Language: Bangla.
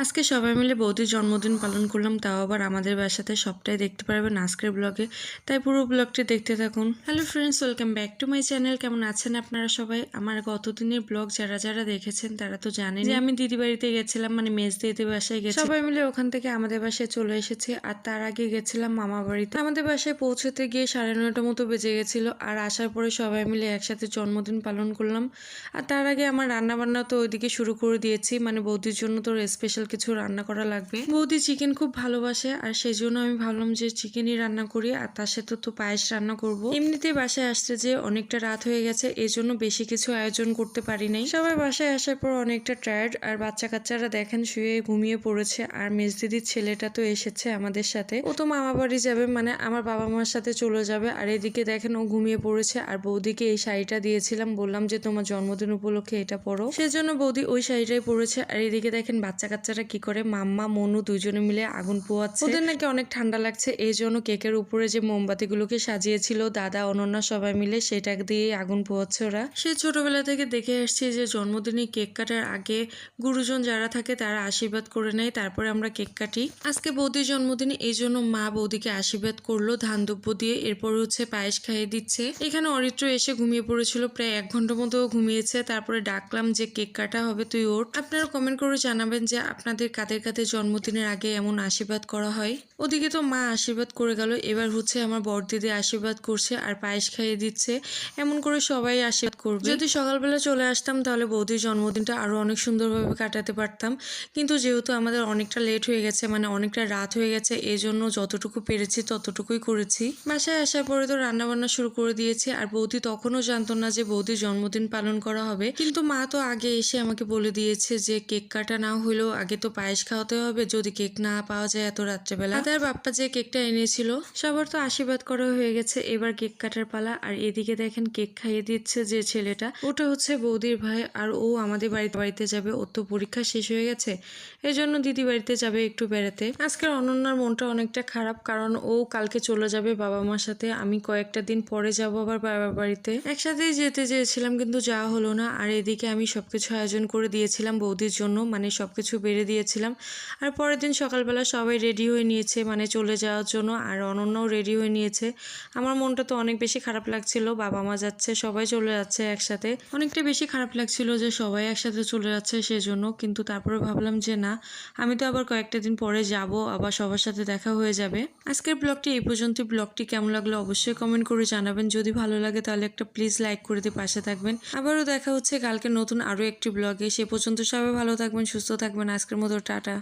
আজকে সবাই মিলে বৌদির জন্মদিন পালন করলাম, তাও আবার আমাদের বাসাতে। সবটাই দেখতে পারবেন আজকের ব্লগে, তাই পুরো ব্লগটি দেখতে থাকুন। Hello friends, welcome back to my channel. কেমন আছেন আপনারা সবাই? আমার গতদিনের ব্লগ যারা যারা দেখেছেন তারা তো জানেন যে আমি দিদি বাড়িতে গেছিলাম, মানে মেজ দিদি বাসায় গেছি। সবাই মিলে ওখান থেকে আমাদের বাসায় চলে এসেছি, আর তার আগে গেছিলাম মামা বাড়িতে। আমাদের বাসায় পৌঁছতে গিয়ে 9:30টার মতো বেজে গেছিল, আর আসার পরে সবাই মিলে একসাথে জন্মদিন পালন করলাম। আর তার আগে আমার রান্না বান্না তো ওইদিকে শুরু করে দিয়েছি, মানে বৌদির জন্য তো স্পেশাল কিছু রান্না করা লাগবে। বৌদি চিকেন খুব ভালোবাসে, আর সেই জন্য আমি ভাবলাম যে চিকেনই রান্না করি, আর তার সাথে তো পায়েস রান্না করব। এমনিতেই বাসায় আসতে যে অনেকটা রাত হয়ে গেছে, এই জন্য বেশি কিছু আয়োজন করতে পারি নাই। সবাই বাসায় আসার পর অনেকটা টায়ার্ড, আর বাচ্চা কাচ্চারা দেখেন শুয়ে ঘুমিয়ে পড়েছে। আর মেজদিদির ছেলেটা তো এসেছে আমাদের সাথে, ও তো মামা বাড়ি যাবে, মানে আমার বাবা মার সাথে চলে যাবে। আর এদিকে দেখেন ও ঘুমিয়ে পড়েছে। আর বৌদিকে এই শাড়িটা দিয়েছিলাম, বললাম যে তোমার জন্মদিন উপলক্ষে এটা পরো, সেজন্য বৌদি ওই শাড়িটাই পরেছে। আর এদিকে দেখেন বাচ্চা কাচ্চারা কি করে, মাম্মা মনু দুইজনে মিলে আগুন পোয়াচ্ছে। ওদের নাকি অনেক ঠান্ডা লাগছে, এই জন্য কেকের উপরে যে মোমবাতিগুলোকে সাজিয়েছিল দাদা অনন্যা সবাই মিলে, সেটা দিয়ে আগুন পোয়াচ্ছে ওরা। সে ছোটবেলা থেকে দেখে আসছি যে জন্মদিনে কেক কাটার আগে গুরুজন যারা থাকে তারা আশীর্বাদ করে নেয়, তারপরে আমরা কেক কাটি। আজকে বৌদির জন্মদিনে এই জন্য মা বৌদিকে আশীর্বাদ করলো ধান দুব্য দিয়ে, এরপর হচ্ছে পায়েস খাইয়ে দিচ্ছে। এখানে অরিত্র এসে ঘুমিয়ে পড়েছিল, প্রায় 1 ঘন্টার মতো ঘুমিয়েছে। তারপরে ডাকলাম যে কেক কাটা হবে, তুই ওঠ। আপনারা কমেন্ট করে জানাবেন যে আপনাদের কাদের কাদের জন্মদিনের আগে এমন আশীর্বাদ করা হয়। ওদিকে তো মা আশীর্বাদ করে গেল, এবার হচ্ছে আমার বড়দিদি আশীর্বাদ করছে আর পায়েস খাইয়ে দিচ্ছে। এমন করে সবাই আশীর্বাদ করবে। যদি সকালবেলা চলে আসতাম তাহলে বৌদির জন্মদিনটা আরো অনেক সুন্দরভাবে কাটাতে পারতাম, কিন্তু যেহেতু আমাদের অনেকটা লেট হয়ে গেছে, মানে অনেকটা রাত হয়ে গেছে, এই জন্য যতটুকু পেরেছি ততটুকুই করেছি। বাসায় আসার পরে তো রান্না বান্না শুরু করে দিয়েছি, আর বৌদি তখনও জানতো না যে বৌদির জন্মদিন পালন করা হবে। কিন্তু মা তো আগে এসে আমাকে বলে দিয়েছে যে কেক কাটা না হলেও আগে তো পায়েস খাওয়াতে হবে, যদি কেক না পাওয়া যায় এত রাত্রেবেলা। তার বাপ্পা যে কেকটা এনেছিল, সবার তো আশীর্বাদ করা হয়ে গেছে, এবার কেক কাটার পালা। আর এদিকে দেখেন কেক খাইয়ে দিচ্ছে যে ছেলেটা, ওটা হচ্ছে বৌদির ভাই, আর ও আমাদের বাড়িতে যাবে। ওর তো পরীক্ষা শেষ হয়ে গেছে, এই জন্য দিদি বাড়িতে যাবে একটু বেড়াতে। আজকের অনন্যার মনটা অনেকটা খারাপ, কারণ ও কালকে চলে যাবে বাবা মার সাথে। আমি কয়েকটা দিন পরে যাবো আবার বাবার বাড়িতে। একসাথেই যেতে চেয়েছিলাম কিন্তু যাওয়া হলো না। আর এদিকে আমি সবকিছু আয়োজন করে দিয়েছিলাম বৌদির জন্য, মানে সবকিছু বেড়ে দিয়েছিলাম। আর পরের দিন সকালবেলা সবাই রেডি হয়ে নিয়েছে, মানে চলে যাওয়ার জন্য, আর অনন্যাও রেডি হয়ে নিয়েছে। আমার মনটা তো অনেক বেশি খারাপ লাগছিল, বাবা মা যাচ্ছে, সবাই চলে যাচ্ছে একসাথে। অনেকটা বেশি খারাপ লাগছিল যে সবাই একসাথে চলে যাচ্ছে সেজন্য, কিন্তু তারপরে ভাবলাম যে না, আমি তো আবার কয়েকটা দিন পরে যাব, আবার সবার সাথে দেখা হয়ে যাবে। আজকের ব্লগটি এই পর্যন্ত। ব্লগটি কেমন লাগলো অবশ্যই কমেন্ট করে জানাবেন। যদি ভালো লাগে তাহলে একটা প্লিজ লাইক করে দিয়ে পাশে থাকবেন। আবারও দেখা হচ্ছে কালকে নতুন আরো একটি ব্লগে। সে পর্যন্ত সবাই ভালো থাকবেন, সুস্থ থাকবেন। আজকের মতো টাটা।